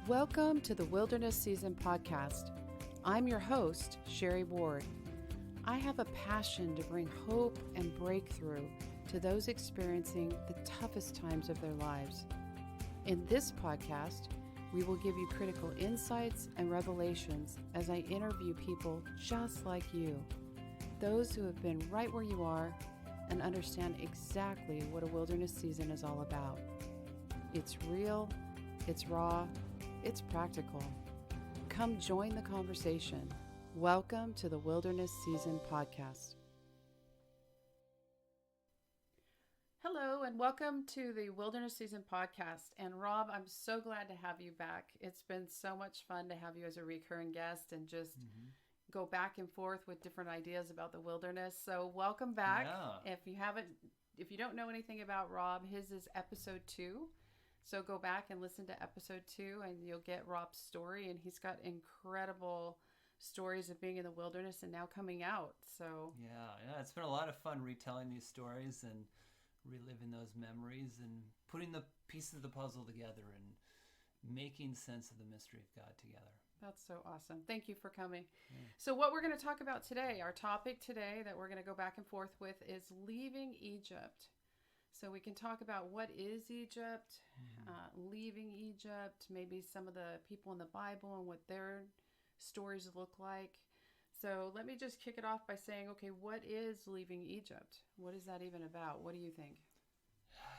Welcome to the Wilderness Season podcast. I'm your host, Sherry Ward. I have a passion to bring hope and breakthrough to those experiencing the toughest times of their lives. In this podcast, we will give you critical insights and revelations as I interview people just like you, those who have been right where you are and understand exactly what a wilderness season is all about. It's real, it's raw, it's practical. Come join the conversation. Welcome to the Wilderness Season podcast. Hello, and welcome to the Wilderness Season podcast. And Rob, I'm so glad to have you back. It's been so much fun to have you as a recurring guest and just go back and forth with different ideas about the wilderness. So welcome back. Yeah. If you don't know anything about Rob, his is episode 2. So go back and listen to episode 2 and you'll get Rob's story. And he's got incredible stories of being in the wilderness and now coming out. So yeah, it's been a lot of fun retelling these stories and reliving those memories and putting the pieces of the puzzle together and making sense of the mystery of God together. That's so awesome. Thank you for coming. So what we're going to talk about today, our topic today that we're going to go back and forth with is leaving Egypt. So we can talk about what is Egypt, leaving Egypt, maybe some of the people in the Bible and what their stories look like. So let me just kick it off by saying, okay, what is leaving Egypt? What is that even about? What do you think?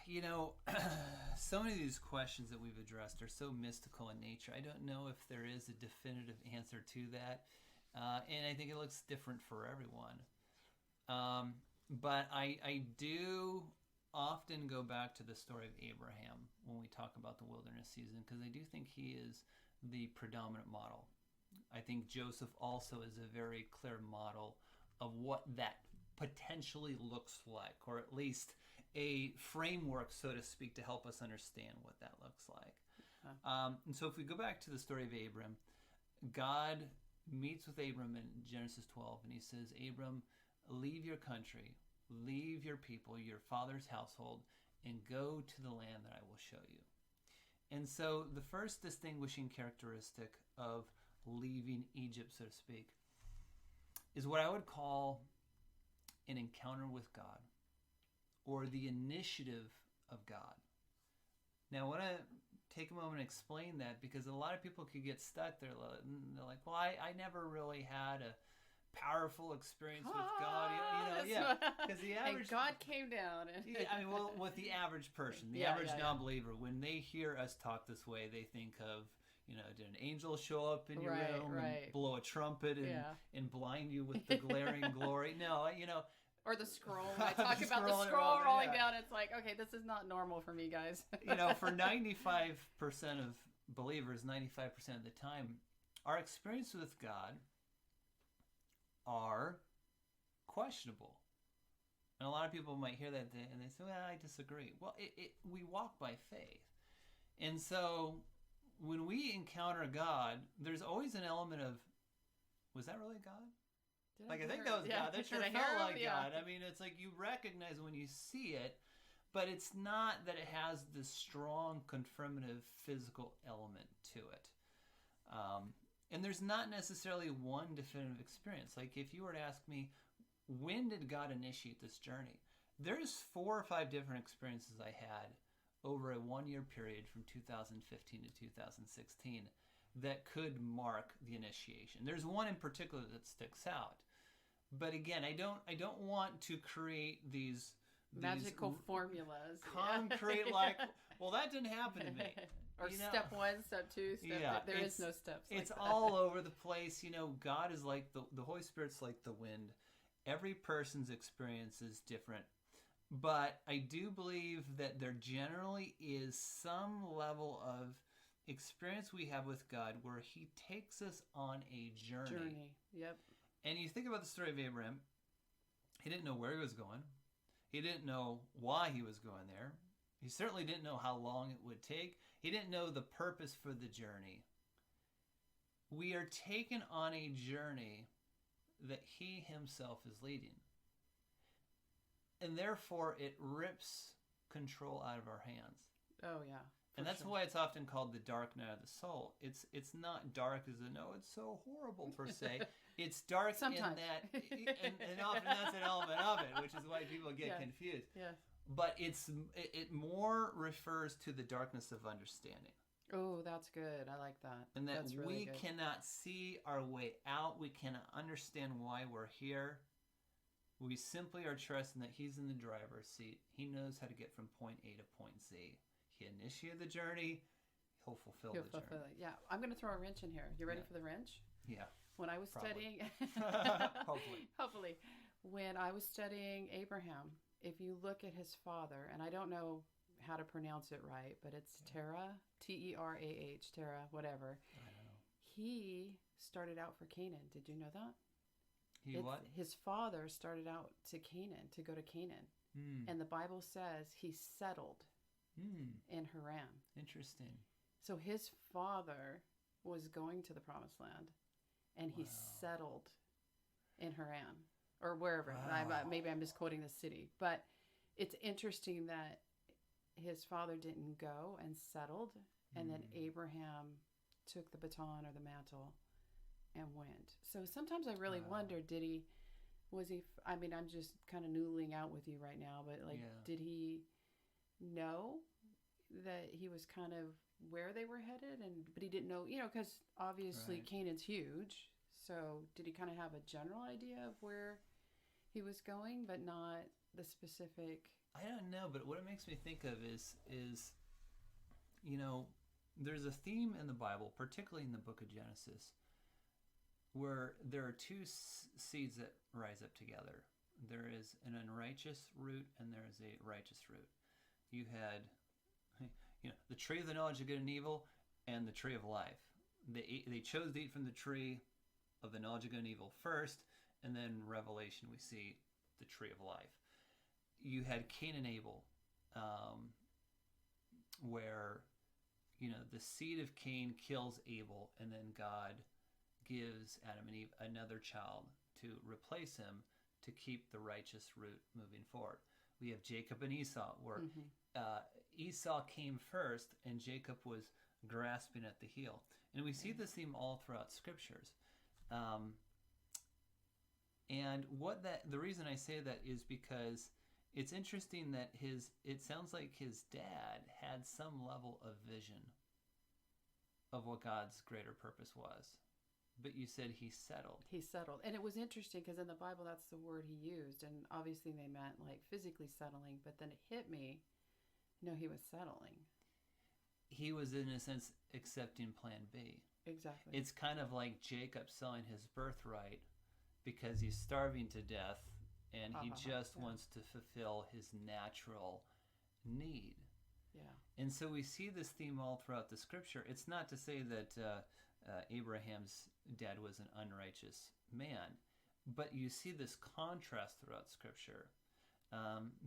You know, so many of these questions that we've addressed are so mystical in nature. I don't know if there is a definitive answer to that. And I think it looks different for everyone. But I do often go back to the story of Abraham when we talk about the wilderness season, because I do think he is the predominant model. I think Joseph also is a very clear model of what that potentially looks like, or at least a framework, so to speak, to help us understand what that looks like. And so if we go back to the story of Abram, God meets with Abram in Genesis 12, and he says, Abram, leave your country, leave your people, your father's household, and go to the land that I will show you. And so the first distinguishing characteristic of leaving Egypt, so to speak, is what I would call an encounter with God, or the initiative of God. Now, I want to take a moment and explain that, because a lot of people could get stuck there. They're like, well, I never really had a powerful experience with God. Because the average... And God came down. Well, with the average person, the average non-believer, when they hear us talk this way, they think of, did an angel show up in your room and blow a trumpet and blind you with the glaring glory? No, Or the scroll. When I talk about the scroll rolling down, it's like, okay, this is not normal for me, guys. For 95% of believers, 95% of the time, our experience with God are questionable. And a lot of people might hear that and they say, well, I disagree. Well, we walk by faith. And so when we encounter God, there's always an element of, was that really God? I think that was God. That sure felt like God. I mean, it's like you recognize when you see it, but it's not that it has this strong confirmative physical element to it. And there's not necessarily one definitive experience. Like if you were to ask me, when did God initiate this journey? There's 4 or 5 different experiences I had over a 1-year period from 2015 to 2016 that could mark the initiation. There's one in particular that sticks out. But again, I don't want to create these magical formulas. Concrete well, that didn't happen to me. Or step 1, step 2, step there is no steps. It's all over the place. God is like the Holy Spirit's like the wind. Every person's experience is different. But I do believe that there generally is some level of experience we have with God where he takes us on a journey. Yep. And you think about the story of Abraham. He didn't know where he was going. He didn't know why he was going there. He certainly didn't know how long it would take. He didn't know the purpose for the journey. We are taken on a journey that he himself is leading. And therefore, it rips control out of our hands. Oh, yeah. And that's why it's often called the dark night of the soul. It's not dark as in, oh, it's so horrible per se. It's dark Sometimes. in that, and often that's an element of it, which is why people get confused. Yes. But it more refers to the darkness of understanding. Oh, that's good. I like that. And that that's really we good. cannot see our way out. We cannot understand why we're here. We simply are trusting that he's in the driver's seat. He knows how to get from point A to point Z. He initiated the journey. He'll fulfill the journey. It. Yeah. I'm going to throw a wrench in here. You ready for the wrench? Yeah. When I was studying, hopefully, when I was studying Abraham, if you look at his father, and I don't know how to pronounce it right, but it's Terah, Terah, Terah, whatever. I don't know. He started out for Canaan. Did you know that? What? His father started out to go to Canaan. And the Bible says he settled in Haran. Interesting. So his father was going to the promised land, and he settled in Haran or wherever. Wow. Maybe I'm misquoting the city, but it's interesting that his father didn't go and settled, and then Abraham took the baton or the mantle and went. So sometimes I really wonder, I'm just kind of noodling out with you right now, but did he know that he was kind of where they were headed, but he didn't know, because obviously Canaan's huge. So did he kind of have a general idea of where he was going, but not the specific? I don't know, but what it makes me think of is there's a theme in the Bible, particularly in the book of Genesis, where there are two seeds that rise up together. There is an unrighteous root and there is a righteous root. You had the tree of the knowledge of good and evil and the tree of life. They chose to eat from the tree of the knowledge of good and evil first, and then Revelation we see the tree of life. You had Cain and Abel, where the seed of Cain kills Abel, and then God gives Adam and Eve another child to replace him to keep the righteous root moving forward. We have Jacob and Esau, where Esau came first and Jacob was grasping at the heel. And we see this theme all throughout scriptures. And the reason I say that is because it's interesting that it sounds like his dad had some level of vision of what God's greater purpose was. But you said he settled. He settled. And it was interesting because in the Bible, that's the word he used. And obviously they meant like physically settling. But then it hit me, he was settling. He was, in a sense, accepting plan B. Exactly. It's kind of like Jacob selling his birthright because he's starving to death and he just wants to fulfill his natural need. Yeah. And so we see this theme all throughout the scripture. It's not to say that Abraham's dad was an unrighteous man, but you see this contrast throughout scripture.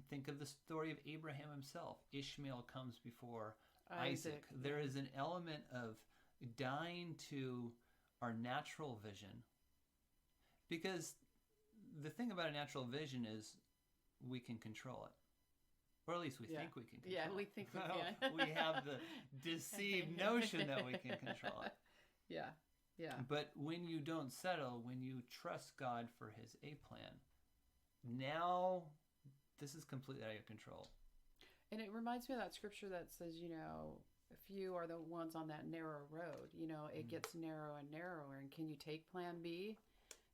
Think of the story of Abraham himself. Ishmael comes before Isaac. There is an element of dying to our natural vision, because the thing about a natural vision is we can control it. Or at least we think we can control it. Yeah, we think we can. We have the deceived notion that we can control it. Yeah, yeah. But when you don't settle, when you trust God for his A plan, now this is completely out of your control. And it reminds me of that scripture that says, few are the ones on that narrow road. It gets narrower and narrower. And can you take plan B?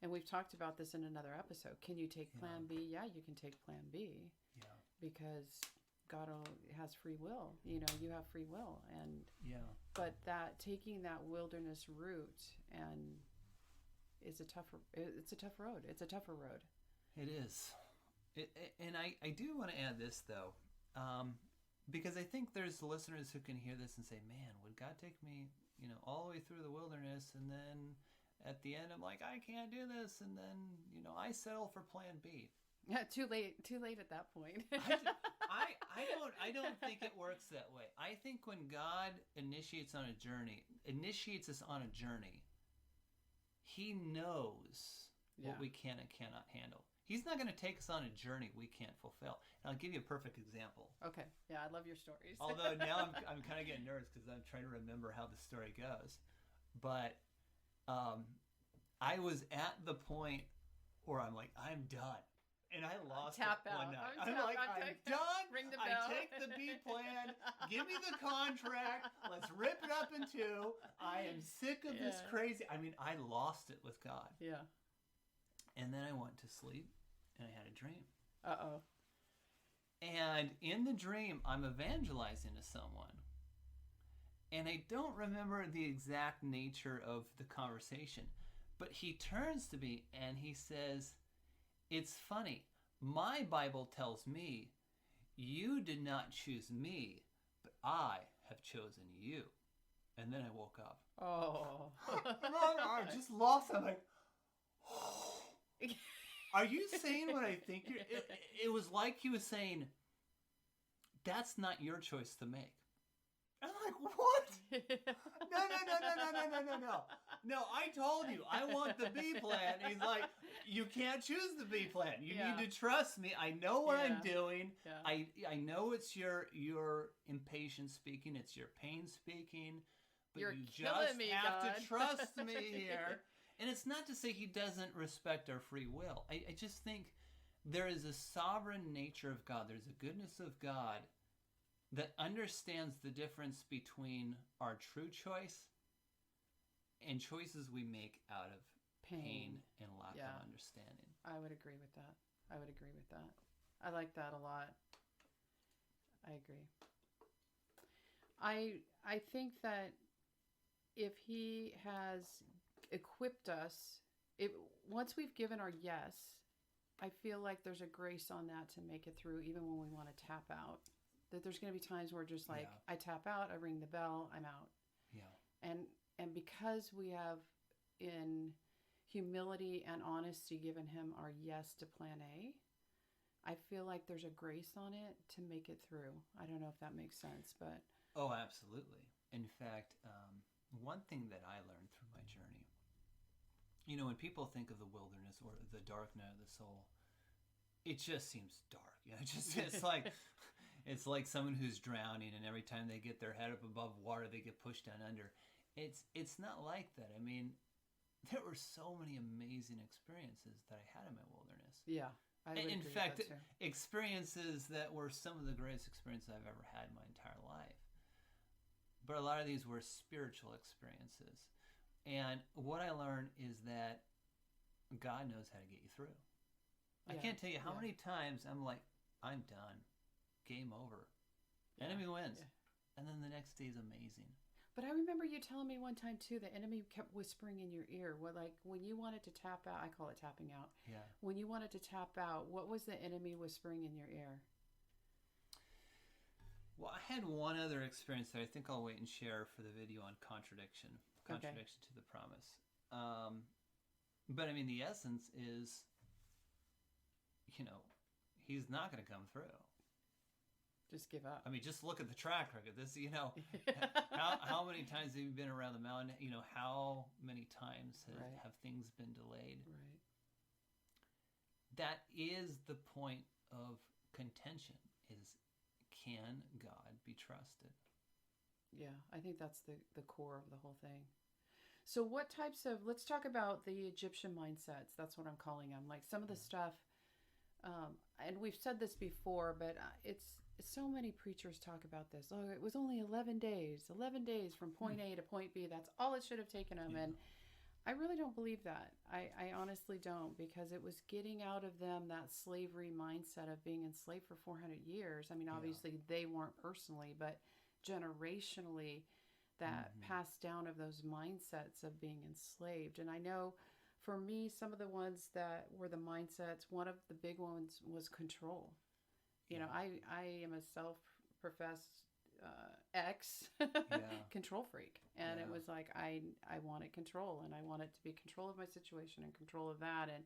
And we've talked about this in another episode. Can you take plan B? Yeah, you can take plan B. Yeah. Because God has free will. You have free will. And but taking that wilderness route it's a tough road. It's a tougher road. It is. And I do want to add this, though, because I think there's listeners who can hear this and say, man, would God take me, all the way through the wilderness, and then at the end I'm like, I can't do this, and then, I settle for plan B. Yeah, too late at that point. I don't think it works that way. I think when God initiates us on a journey, he knows what we can and cannot handle. He's not going to take us on a journey we can't fulfill. I'll give you a perfect example. Okay. Yeah, I love your stories. Although now I'm kind of getting nervous because I'm trying to remember how the story goes. But I was at the point where I'm like, I'm done. And I lost Tap it out. one night. I'm done. Ring the I bell. take the B plan. Give me the contract. Let's rip it up in two. I am sick of this crazy. I mean, I lost it with God. Yeah. And then I went to sleep and I had a dream. Uh-oh. And in the dream, I'm evangelizing to someone. And I don't remember the exact nature of the conversation. But he turns to me and he says, "It's funny. My Bible tells me you did not choose me, but I have chosen you." And then I woke up. Oh. I just lost it. I'm like, are you saying what I think you're... It was like he was saying, that's not your choice to make. I'm like, what? No. No, I told you, I want the B plan. He's like, you can't choose the B plan. You need to trust me. I know what I'm doing. Yeah. I know it's your impatience speaking. It's your pain speaking. But you're you just me, have God. To trust me here. And it's not to say he doesn't respect our free will. I just think there is a sovereign nature of God. There's a goodness of God that understands the difference between our true choice and choices we make out of pain and lack of understanding. I would agree with that. I like that a lot. I agree. I think that if he has equipped us, once we've given our yes, I feel like there's a grace on that to make it through even when we want to tap out. That there's going to be times where just like I tap out, I ring the bell, I'm out. Yeah. And because we have in humility and honesty given him our yes to plan A, I feel like there's a grace on it to make it through. I don't know if that makes sense, but... Oh, absolutely. In fact, one thing that I learned through my journey, when people think of the wilderness or the dark night of the soul, it just seems dark. It's like... It's like someone who's drowning, and every time they get their head up above water, they get pushed down under. It's not like that. I mean, there were so many amazing experiences that I had in my wilderness. Yeah, I would agree with that too. Experiences that were some of the greatest experiences I've ever had in my entire life. But a lot of these were spiritual experiences. And what I learned is that God knows how to get you through. I can't tell you how many times I'm like, I'm done. Game over. Enemy wins. Yeah. And then the next day is amazing. But I remember you telling me one time too, the enemy kept whispering in your ear. Like when you wanted to tap out, I call it tapping out. Yeah. When you wanted to tap out, what was the enemy whispering in your ear? Well, I had one other experience that I think I'll wait and share for the video on contradiction to the promise. But I mean, the essence is, he's not going to come through. Just give up. I mean, just look at the track record. This, how many times have you been around the mountain? How many times have things been delayed? Right. That is the point of contention, is can God be trusted? Yeah, I think that's the core of the whole thing. So what types of, let's talk about the Egyptian mindsets. That's what I'm calling them. Like some of the stuff, and we've said this before, but it's so many preachers talk about this. Oh, it was only 11 days from point A to point B. That's all it should have taken them. Yeah. And I really don't believe that. I honestly don't, because it was getting out of them that slavery mindset of being enslaved for 400 years. I mean, obviously they weren't personally, but generationally that passed down of those mindsets of being enslaved. And I know for me, some of the ones that were the mindsets, one of the big ones was control. I am a self-professed control freak. And it was like, I wanted control, and I wanted to be control of my situation and control of that. And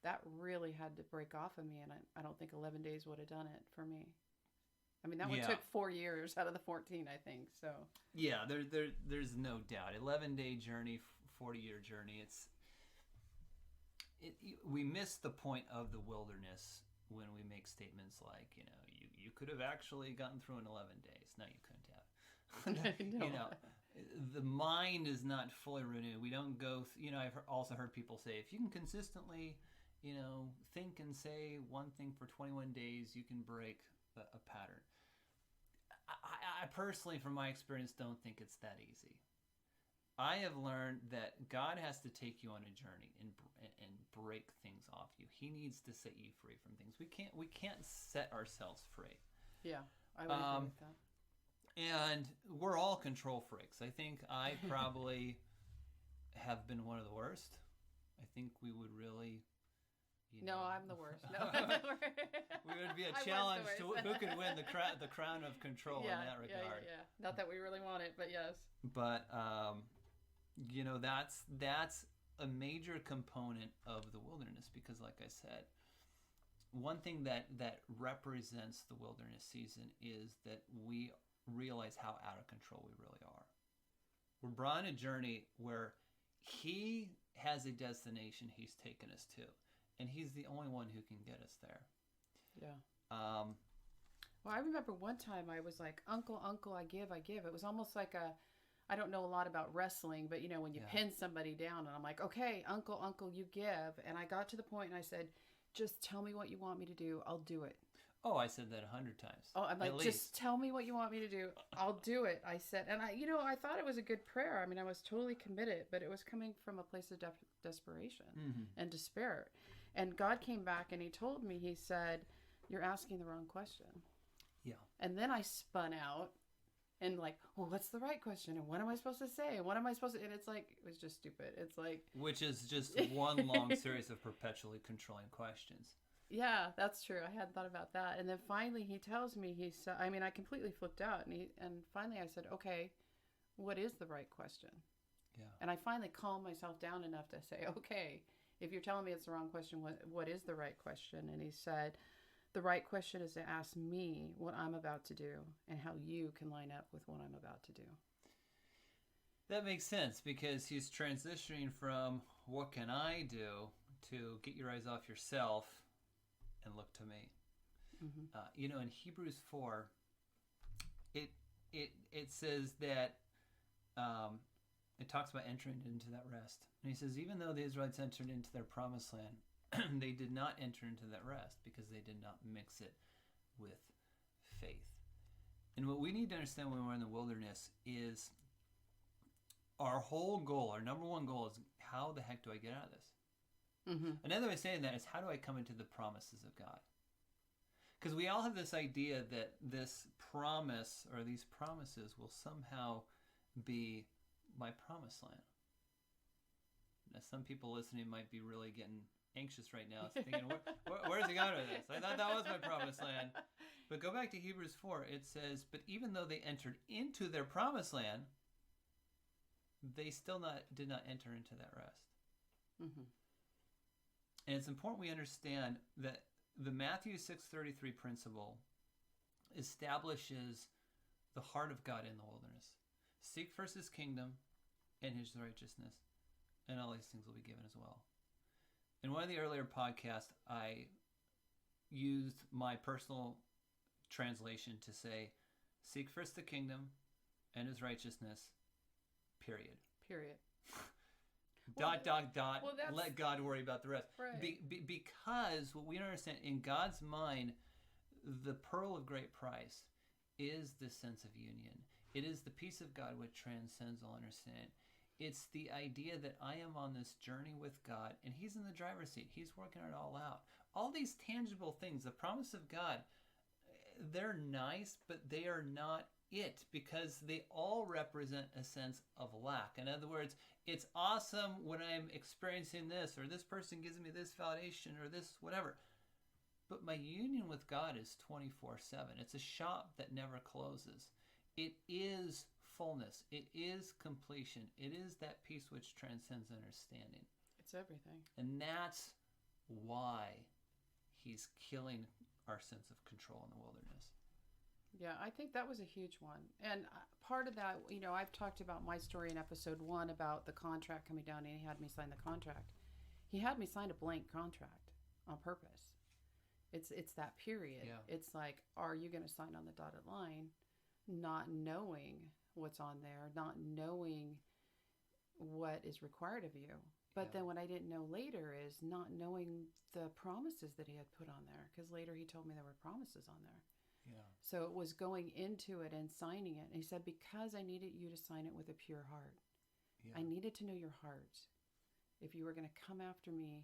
that really had to break off of me. And I don't think 11 days would have done it for me. I mean, that one took 4 years out of the 14, I think. So yeah, there's no doubt. 11-day journey, 40-year journey. We miss the point of the wilderness when we make statements like, you could have actually gotten through in 11 days. No, you couldn't have. No. The mind is not fully renewed. We don't go, I've also heard people say, if you can consistently, think and say one thing for 21 days, you can break a pattern. I personally, from my experience, don't think it's that easy. I have learned that God has to take you on a journey and break things off you. He needs to set you free from things. We can't set ourselves free. Yeah, I would agree with that. And we're all control freaks. I think I probably have been one of the worst. I think we would really... No, I'm the worst. No, I'm the worst. We would be a challenge to who could win the crown of control in that regard. Yeah. Not that we really want it, but yes. But that's a major component of the wilderness, because, like I said, one thing that represents the wilderness season is that we realize how out of control we really are. We're brought on a journey where He has a destination He's taken us to. And He's the only one who can get us there. Yeah. Well, I remember one time I was like, Uncle, I give. It was almost like I don't know a lot about wrestling, but when you pin somebody down, and I'm like, okay, Uncle, you give. And I got to the point and I said, just tell me what you want me to do. I'll do it. Oh, I said that 100 times. Oh, I'm like, just tell me what you want me to do. I'll do it. I said, and I thought it was a good prayer. I mean, I was totally committed, but it was coming from a place of desperation and despair. And God came back and He told me, He said, you're asking the wrong question. Yeah. And then I spun out and like, well, what's the right question? And what am I supposed to say? And what am I supposed to, and it's like, it was just stupid. It's like. Which is just one long series of perpetually controlling questions. Yeah, that's true. I hadn't thought about that. And then finally He tells me, He said, I completely flipped out. And finally I said, okay, what is the right question? Yeah. And I finally calmed myself down enough to say, okay, if you're telling me it's the wrong question, what is the right question? And He said, the right question is to ask me what I'm about to do and how you can line up with what I'm about to do. That makes sense, because He's transitioning from what can I do to get your eyes off yourself and look to me. Mm-hmm. In Hebrews 4, it says that it talks about entering into that rest. And He says, even though the Israelites entered into their promised land, they did not enter into that rest because they did not mix it with faith. And what we need to understand when we're in the wilderness is our whole goal, our number one goal is, how the heck do I get out of this? Mm-hmm. Another way of saying that is, how do I come into the promises of God? Because we all have this idea that this promise or these promises will somehow be my promised land. Now, some people listening might be really getting anxious right now, thinking, where's He going with this? I thought that was my promised land. But go back to Hebrews 4. It says, but even though they entered into their promised land, they still did not enter into that rest. Mm-hmm. And it's important we understand that the Matthew 6:33 principle establishes the heart of God in the wilderness. Seek first His kingdom and His righteousness, and all these things will be given as well. In one of the earlier podcasts, I used my personal translation to say, seek first the kingdom and His righteousness, period. Dot. Well, let God worry about the rest. Right. Because what we understand, in God's mind, the pearl of great price is the sense of union. It is the peace of God which transcends all understanding. It's the idea that I am on this journey with God, and He's in the driver's seat. He's working it all out. All these tangible things, the promise of God, they're nice, but they are not it, because they all represent a sense of lack. In other words, it's awesome when I'm experiencing this, or this person gives me this validation, or this whatever. But my union with God is 24/7. It's a shop that never closes. It is fullness. It is completion. It is that peace which transcends understanding. It's everything. And that's why He's killing our sense of control in the wilderness. Yeah, I think that was a huge one. And part of that, I've talked about my story in episode 1 about the contract coming down, and He had me sign the contract. He had me sign a blank contract on purpose. It's that period. Yeah. It's like, are you going to sign on the dotted line, not knowing what's on there, not knowing what is required of you? But then what I didn't know later is not knowing the promises that he had put on there, because later he told me there were promises on there. Yeah. So it was going into it and signing it. And he said, because I needed you to sign it with a pure heart. Yeah. I needed to know your heart. If you were going to come after me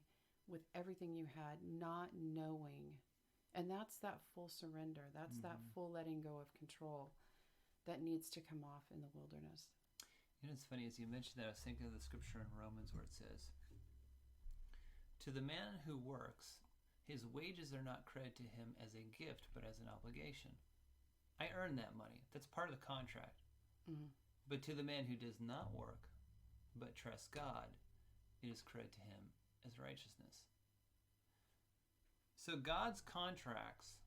with everything you had, not knowing. And that's that full surrender. That's that full letting go of control that needs to come off in the wilderness. You know, it's funny, as you mentioned that, I was thinking of the scripture in Romans where it says, to the man who works, his wages are not credited to him as a gift, but as an obligation. I earned that money. That's part of the contract. Mm-hmm. But to the man who does not work, but trusts God, it is credited to him as righteousness. So God's contracts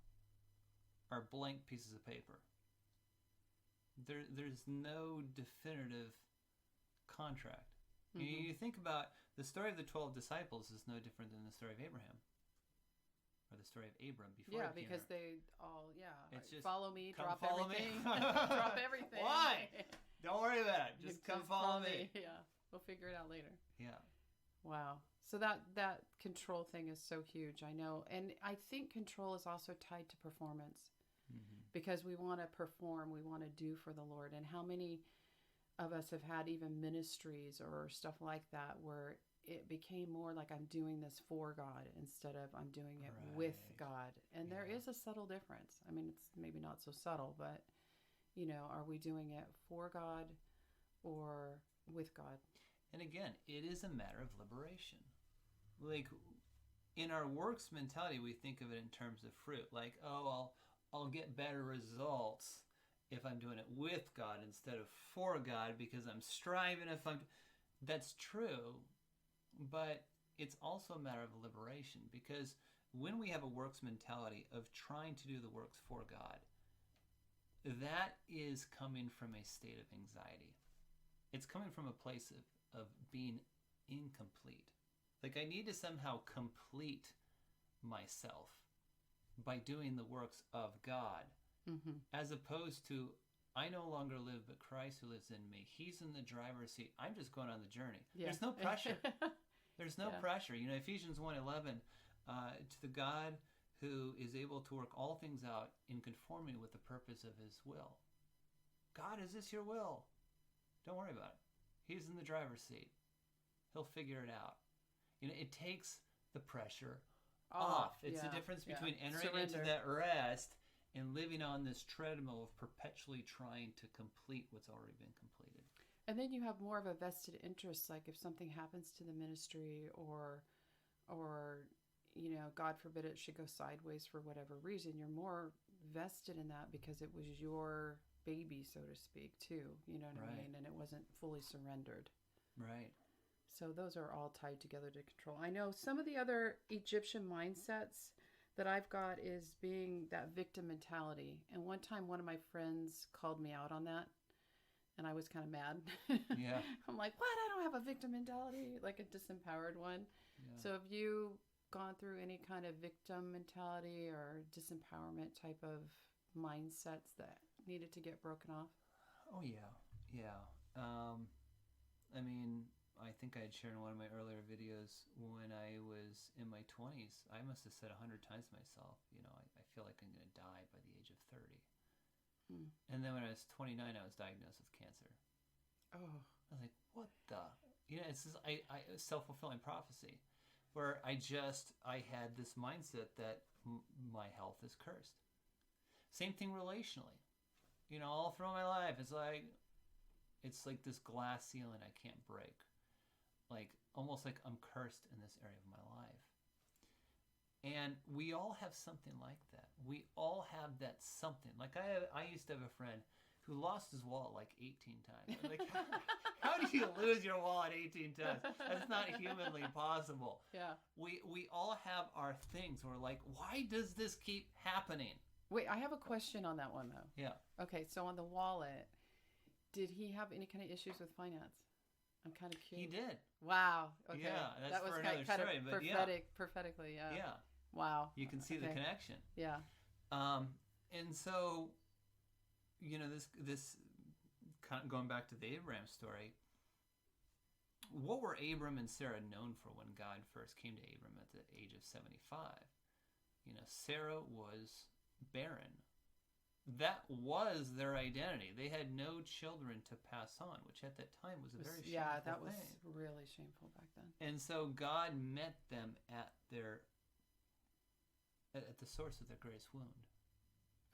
are blank pieces of paper. There's no definitive contract. Mm-hmm. You think about the story of the 12 disciples is no different than the story of Abraham. Or the story of Abram before. Yeah, because they all, It's just, follow me, come drop follow everything. me. Drop everything. Why? Don't worry about it. Just come follow me. Yeah, we'll figure it out later. Yeah. Wow. So that control thing is so huge, I know. And I think control is also tied to performance. Because we want to perform, we want to do for the Lord. And how many of us have had even ministries or stuff like that where it became more like I'm doing this for God instead of I'm doing it with God. And there is a subtle difference. I mean, it's maybe not so subtle, but, are we doing it for God or with God? And again, it is a matter of liberation. Like, in our works mentality, we think of it in terms of fruit. Like, I'll get better results if I'm doing it with God instead of for God because I'm striving. That's true, but it's also a matter of liberation, because when we have a works mentality of trying to do the works for God, that is coming from a state of anxiety. It's coming from a place of being incomplete. Like, I need to somehow complete myself by doing the works of God, as opposed to, I no longer live, but Christ who lives in me. He's in the driver's seat. I'm just going on the journey. Yeah. There's no pressure. There's no pressure. Ephesians 1:11, to the God who is able to work all things out in conformity with the purpose of his will. God, is this your will? Don't worry about it. He's in the driver's seat. He'll figure it out. It takes the pressure off. It's the difference between entering into that rest and living on this treadmill of perpetually trying to complete what's already been completed. And then you have more of a vested interest, like if something happens to the ministry or God forbid it should go sideways for whatever reason, you're more vested in that because it was your baby, so to speak, too. You know what I mean? And it wasn't fully surrendered. Right. So those are all tied together to control. I know some of the other Egyptian mindsets that I've got is being that victim mentality. And one time, one of my friends called me out on that. And I was kind of mad. Yeah. I'm like, what? I don't have a victim mentality, like a disempowered one. Yeah. So have you gone through any kind of victim mentality or disempowerment type of mindsets that needed to get broken off? Oh, yeah. Yeah. I think I had shared in one of my earlier videos when I was in my 20s, I must have said 100 times to myself, I feel like I'm going to die by the age of 30. And then when I was 29, I was diagnosed with cancer. Oh. I was like, what the? It's this self-fulfilling prophecy where I had this mindset that my health is cursed. Same thing relationally. All through my life, it's like this glass ceiling I can't break. Almost like I'm cursed in this area of my life. And we all have something like that. We all have that something. Like I used to have a friend who lost his wallet 18 times. I'm like, how do you lose your wallet 18 times? That's not humanly possible. Yeah. We all have our things. We're like, why does this keep happening? Wait, I have a question on that one though. Yeah. Okay, so on the wallet, did he have any kind of issues with finance? I'm kind of curious. He did. Wow. Okay. Yeah, that's that was for another story. Prophetically, yeah. Yeah. Wow. You can see the connection. Yeah. And so, this kind of going back to the Abraham story, what were Abram and Sarah known for when God first came to Abram at the age of 75? Sarah was barren. That was their identity. They had no children to pass on, which at that time was a very shameful thing. Yeah, that was really shameful back then. And so God met them at the source of their greatest wound.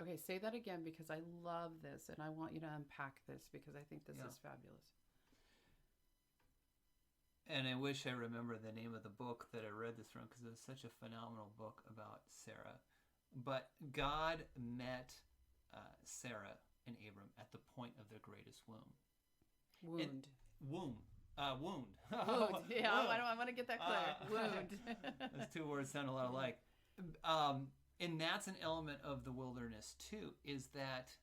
Okay, say that again, because I love this, and I want you to unpack this, because I think this is fabulous. And I wish I remember the name of the book that I read this from, because it was such a phenomenal book about Sarah. But God met Sarah and Abram at the point of their greatest wound. Wound. Wound. Yeah, I want to get that clear. Wound. Those two words sound a lot alike. And that's an element of the wilderness too, is that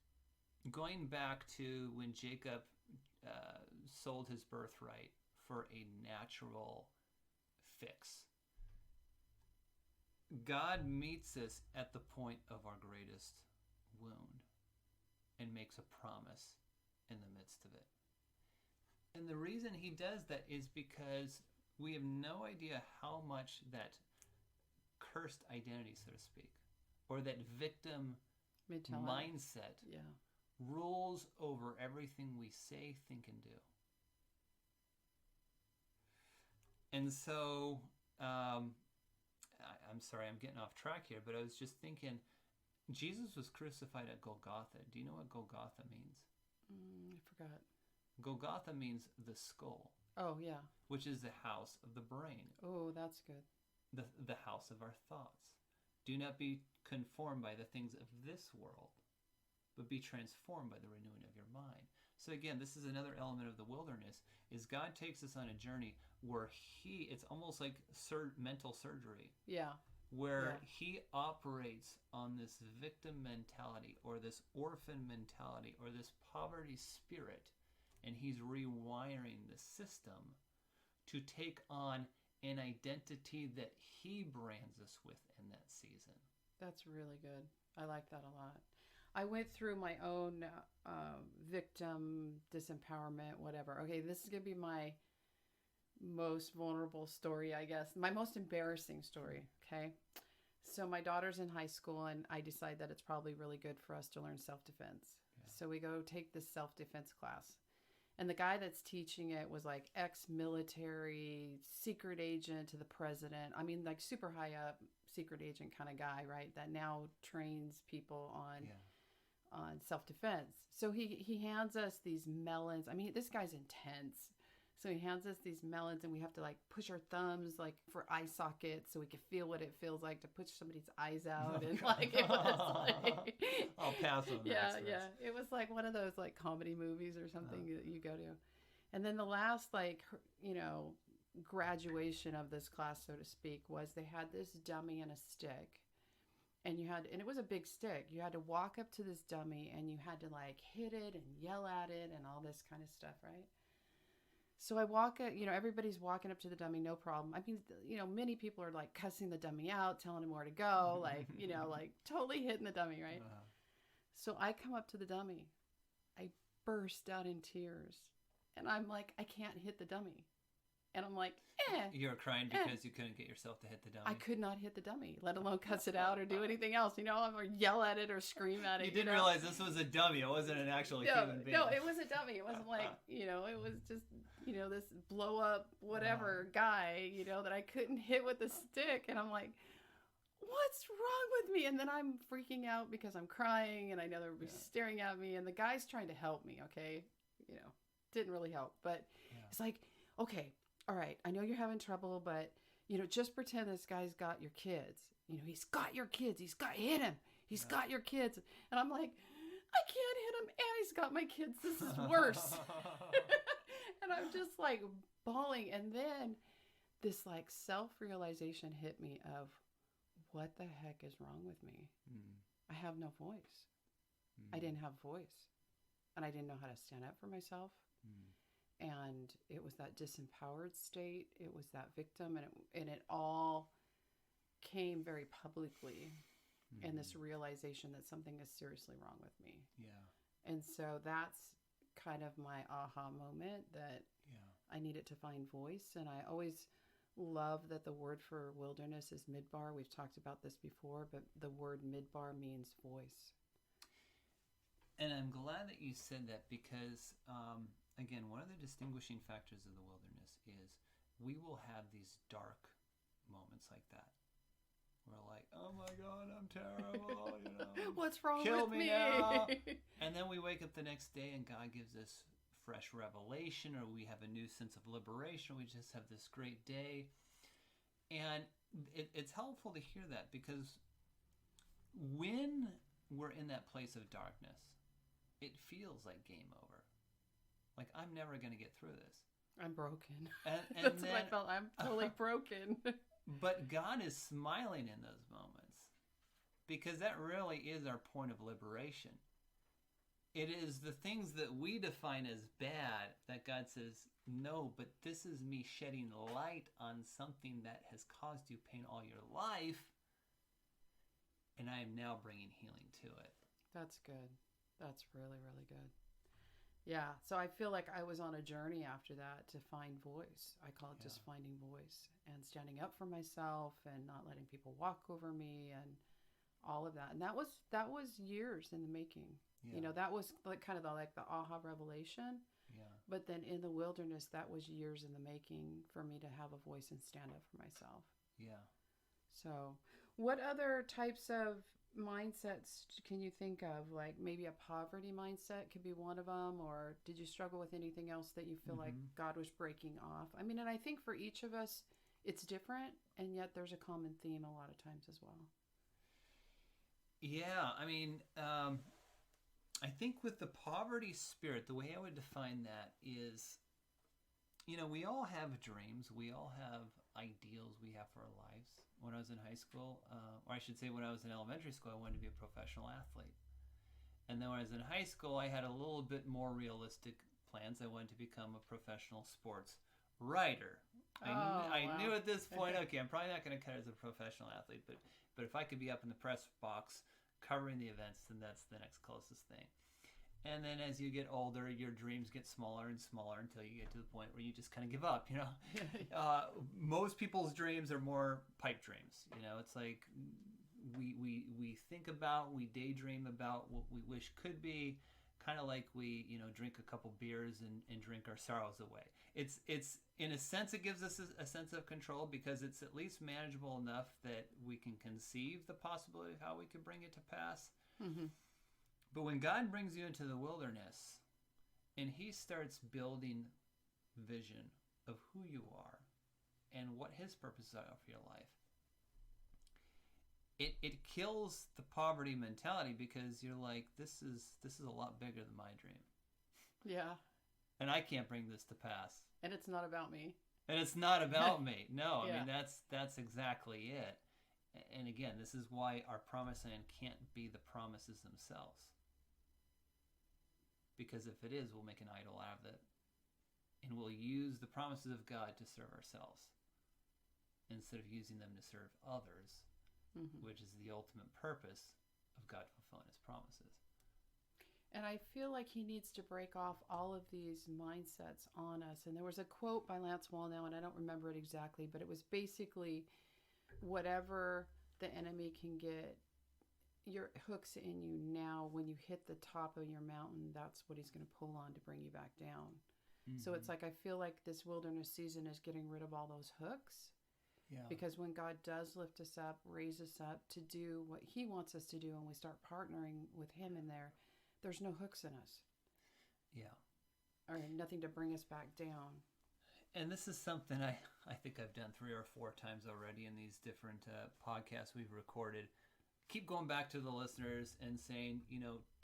going back to when Jacob sold his birthright for a natural fix. God meets us at the point of our greatest wound and makes a promise in the midst of it. And the reason he does that is because we have no idea how much that cursed identity, so to speak, or that victim mindset rules over everything we say, think, and do. And so, I'm sorry, I'm getting off track here, but I was just thinking, Jesus was crucified at Golgotha. Do you know what Golgotha means? I forgot. Golgotha means the skull. Oh, yeah. Which is the house of the brain. Oh, that's good. The house of our thoughts. Do not be conformed by the things of this world, but be transformed by the renewing of your mind. So again, this is another element of the wilderness, is God takes us on a journey where it's almost like mental surgery. Yeah. Where he operates on this victim mentality or this orphan mentality or this poverty spirit, and he's rewiring the system to take on an identity that he brands us with in that season. That's really good. I like that a lot. I went through my own victim disempowerment, whatever. Okay, this is going to be my most vulnerable story, I guess. My most embarrassing story, okay? So my daughter's in high school, and I decide that it's probably really good for us to learn self-defense. Yeah. So we go take this self-defense class. And the guy that's teaching it was like ex-military, secret agent to the president. I mean, like super high up, secret agent kind of guy, right? That now trains people on self-defense. So he hands us these melons. I mean, this guy's intense. So he hands us these melons, and we have to like push our thumbs like for eye sockets so we can feel what it feels like to push somebody's eyes out. And like it was like I'll pass on that. Yeah. It was like one of those like comedy movies or something that you go to. And then the last graduation of this class, so to speak, was they had this dummy and a stick. And it was a big stick. You had to walk up to this dummy and you had to like hit it and yell at it and all this kind of stuff, right? So I walk up, everybody's walking up to the dummy, no problem. I mean, many people are like cussing the dummy out, telling him where to go, like, like totally hitting the dummy, right? So I come up to the dummy. I burst out in tears. And I'm like, I can't hit the dummy. And I'm like, You were crying because you couldn't get yourself to hit the dummy. I could not hit the dummy, let alone cuss it out or do anything else, or yell at it or scream at it. You didn't realize this was a dummy. It wasn't an actual human being. No, it was a dummy. It wasn't like, it was just, this blow up whatever guy, that I couldn't hit with the stick. And I'm like, what's wrong with me? And then I'm freaking out because I'm crying and I know they're staring at me. And the guy's trying to help me, okay? Didn't really help. But it's like, okay, all right, I know you're having trouble, but, just pretend this guy's got your kids. He's got your kids. Hit him. He's got your kids. And I'm like, I can't hit him. And he's got my kids. This is worse. And I'm just like bawling. And then this like self-realization hit me of what the heck is wrong with me? I have no voice. I didn't have voice. And I didn't know how to stand up for myself. And it was that disempowered state. It was that victim. And it all came very publicly, Mm-hmm. and this realization that something is seriously wrong with me. Yeah. And so that's kind of my aha moment, that Yeah. I needed to find voice. And I always love that the word for wilderness is midbar. We've talked about this before, but the word midbar means voice. And I'm glad that you said that because, again, one of the distinguishing factors of the wilderness is we will have these dark moments like that. We're like, oh my God, I'm terrible, What's wrong kill with me me? now. And then we wake up the next day and God gives us fresh revelation, or we have a new sense of liberation. We just have this great day. And it's helpful to hear that, because when we're in that place of darkness, it feels like game over. Like, I'm never going to get through this. I'm broken. And That's then, what I felt. I'm totally broken. But God is smiling in those moments, because that really is our point of liberation. It is the things that we define as bad that God says, no, but this is me shedding light on something that has caused you pain all your life, and I am now bringing healing to it. That's good. That's really, really good. Yeah, so I feel like I was on a journey after that to find voice. I call it just finding voice, and standing up for myself and not letting people walk over me and all of that. And that was years in the making. Yeah. That was like kind of the aha revelation. Yeah. But then in the wilderness, that was years in the making for me to have a voice and stand up for myself. Yeah. So, what other types of mindsets can you think of? Like maybe a poverty mindset could be one of them, or did you struggle with anything else that you feel like God was breaking off? I mean, and I think for each of us it's different, and yet there's a common theme a lot of times as well. Yeah, I mean, I think with the poverty spirit, the way I would define that is, we all have dreams, we all have ideals we have for our lives. When I was in high school, or I should say when I was in elementary school, I wanted to be a professional athlete. And then when I was in high school, I had a little bit more realistic plans. I wanted to become a professional sports writer. I knew at this point, okay, I'm probably not going to cut as a professional athlete, but if I could be up in the press box covering the events, then that's the next closest thing. And then as you get older, your dreams get smaller and smaller until you get to the point where you just kind of give up, Most people's dreams are more pipe dreams. It's like we think about, we daydream about what we wish could be, kind of like we, drink a couple beers and drink our sorrows away. It's in a sense, it gives us a sense of control, because it's at least manageable enough that we can conceive the possibility of how we could bring it to pass. Mm-hmm. But when God brings you into the wilderness and he starts building vision of who you are and what his purposes are for your life, it kills the poverty mentality, because you're like, this is a lot bigger than my dream. Yeah. And I can't bring this to pass. And it's not about me. And it's not about me. No, Yeah. I mean, that's exactly it. And again, this is why our promised land can't be the promises themselves. Because if it is, we'll make an idol out of it. And we'll use the promises of God to serve ourselves, instead of using them to serve others, which is the ultimate purpose of God fulfilling his promises. And I feel like he needs to break off all of these mindsets on us. And there was a quote by Lance Wallnau, and I don't remember it exactly, but it was basically, whatever the enemy can get your hooks in you now, when you hit the top of your mountain, that's what he's going to pull on to bring you back down. Mm-hmm. So it's like, I feel like this wilderness season is getting rid of all those hooks. Yeah. Because when God does lift us up, raise us up to do what he wants us to do, and we start partnering with him in there, there's no hooks in us. Yeah. Or nothing to bring us back down. And this is something I think I've done 3 or 4 times already in these different podcasts we've recorded. Keep going back to the listeners and saying,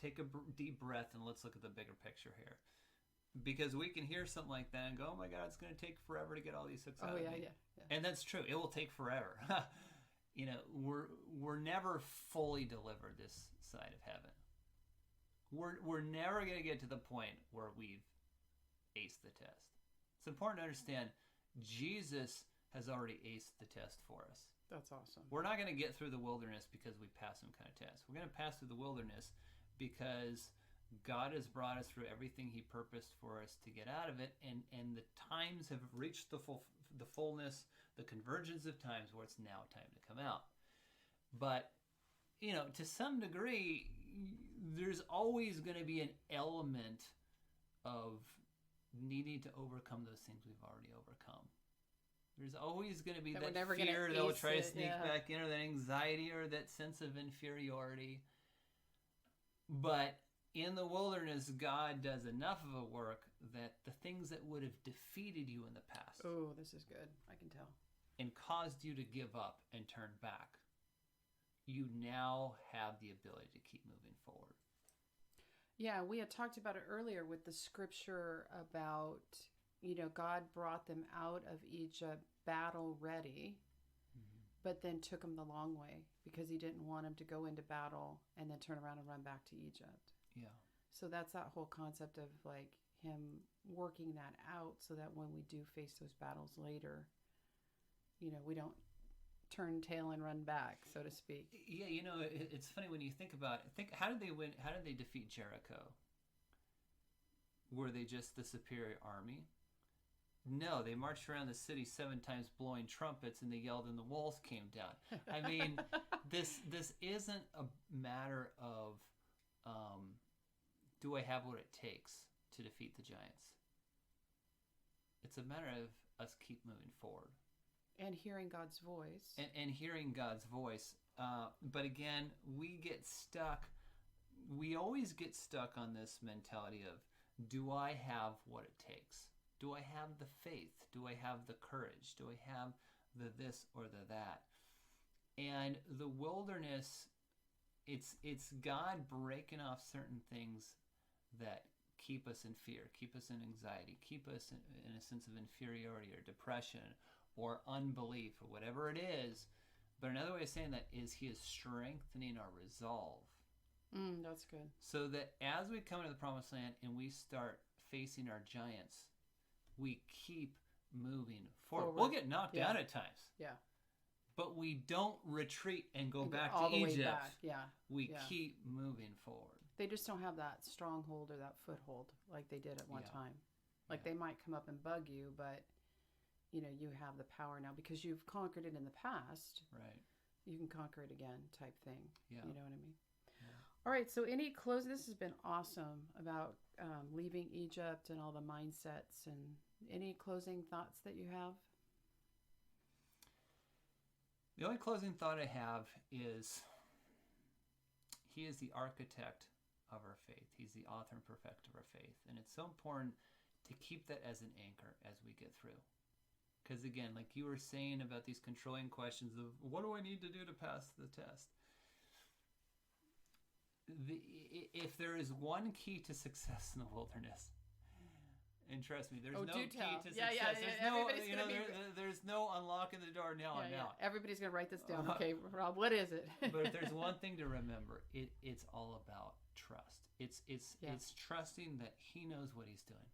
take a deep breath and let's look at the bigger picture here. Because we can hear something like that and go, oh my God, it's going to take forever to get all these hooks out of me. Yeah. And that's true. It will take forever. We're never fully delivered this side of heaven. We're never going to get to the point where we've aced the test. It's important to understand Jesus has already aced the test for us. That's awesome. We're not going to get through the wilderness because we pass some kind of test. We're going to pass through the wilderness because God has brought us through everything he purposed for us to get out of it, and the times have reached the fullness, the convergence of times where it's now time to come out. But, to some degree, there's always going to be an element of needing to overcome those things we've already overcome. There's always going to be that fear that will try to sneak back in, or that anxiety, or that sense of inferiority. But in the wilderness, God does enough of a work that the things that would have defeated you in the past, oh, this is good, I can tell, and caused you to give up and turn back, you now have the ability to keep moving forward. Yeah, we had talked about it earlier with the scripture about, God brought them out of Egypt battle ready, but then took them the long way because he didn't want them to go into battle and then turn around and run back to Egypt. Yeah. So that's that whole concept of like him working that out so that when we do face those battles later, we don't turn tail and run back, so to speak. Yeah, it's funny when you think about it. How did they win? How did they defeat Jericho? Were they just the superior army? No, they marched around the city 7 times blowing trumpets, and they yelled and the walls came down. I mean, this isn't a matter of do I have what it takes to defeat the giants? It's a matter of us keep moving forward. And hearing God's voice. And hearing God's voice. But again, we always get stuck on this mentality of, do I have what it takes? Do I have the faith? Do I have the courage? Do I have the this or the that? And the wilderness, it's God breaking off certain things that keep us in fear, keep us in anxiety, keep us in a sense of inferiority or depression or unbelief or whatever it is. But another way of saying that is he is strengthening our resolve. That's good. So that as we come into the promised land and we start facing our giants, we keep moving forward. We'll get knocked down at times. Yeah. But we don't retreat and go back all to the way Egypt. back. Yeah. We keep moving forward. They just don't have that stronghold or that foothold like they did at one time. Like they might come up and bug you, but you have the power now because you've conquered it in the past. Right. You can conquer it again type thing. Yeah. You know what I mean? Yeah. All right. So this has been awesome about leaving Egypt and all the mindsets, and any closing thoughts that you have? The only closing thought I have is he is the architect of our faith. He's the author and perfecter of our faith. And it's so important to keep that as an anchor as we get through. Because again, like you were saying about these controlling questions of what do I need to do to pass the test? If there is one key to success in the wilderness, and trust me, there's no key to success. There's no unlocking the door now and now. Everybody's going to write this down. Okay, Rob, what is it? But if there's one thing to remember, it's all about trust. It's trusting that he knows what he's doing.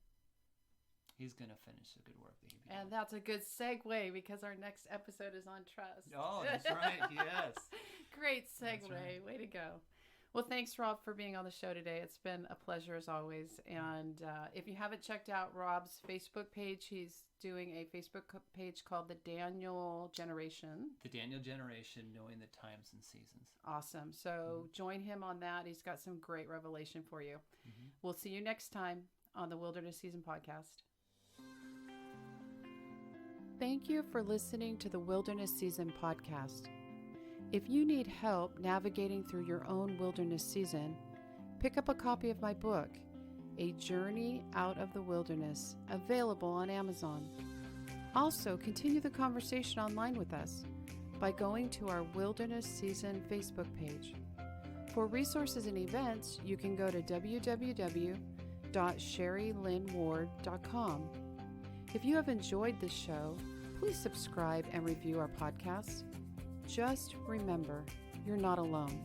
He's going to finish the good work that he began. And that's a good segue because our next episode is on trust. Oh, that's right. Yes. Great segue. Right. Way to go. Well, thanks, Rob, for being on the show today. It's been a pleasure as always. And if you haven't checked out Rob's Facebook page, he's doing a Facebook page called The Daniel Generation. The Daniel Generation, Knowing the Times and Seasons. Awesome. So join him on that. He's got some great revelation for you. Mm-hmm. We'll see you next time on the Wilderness Season Podcast. Thank you for listening to the Wilderness Season Podcast. If you need help navigating through your own wilderness season, pick up a copy of my book, A Journey Out of the Wilderness, available on Amazon. Also, continue the conversation online with us by going to our Wilderness Season Facebook page. For resources and events, you can go to www.sherrylynnward.com. If you have enjoyed this show, please subscribe and review our podcast. Just remember, you're not alone.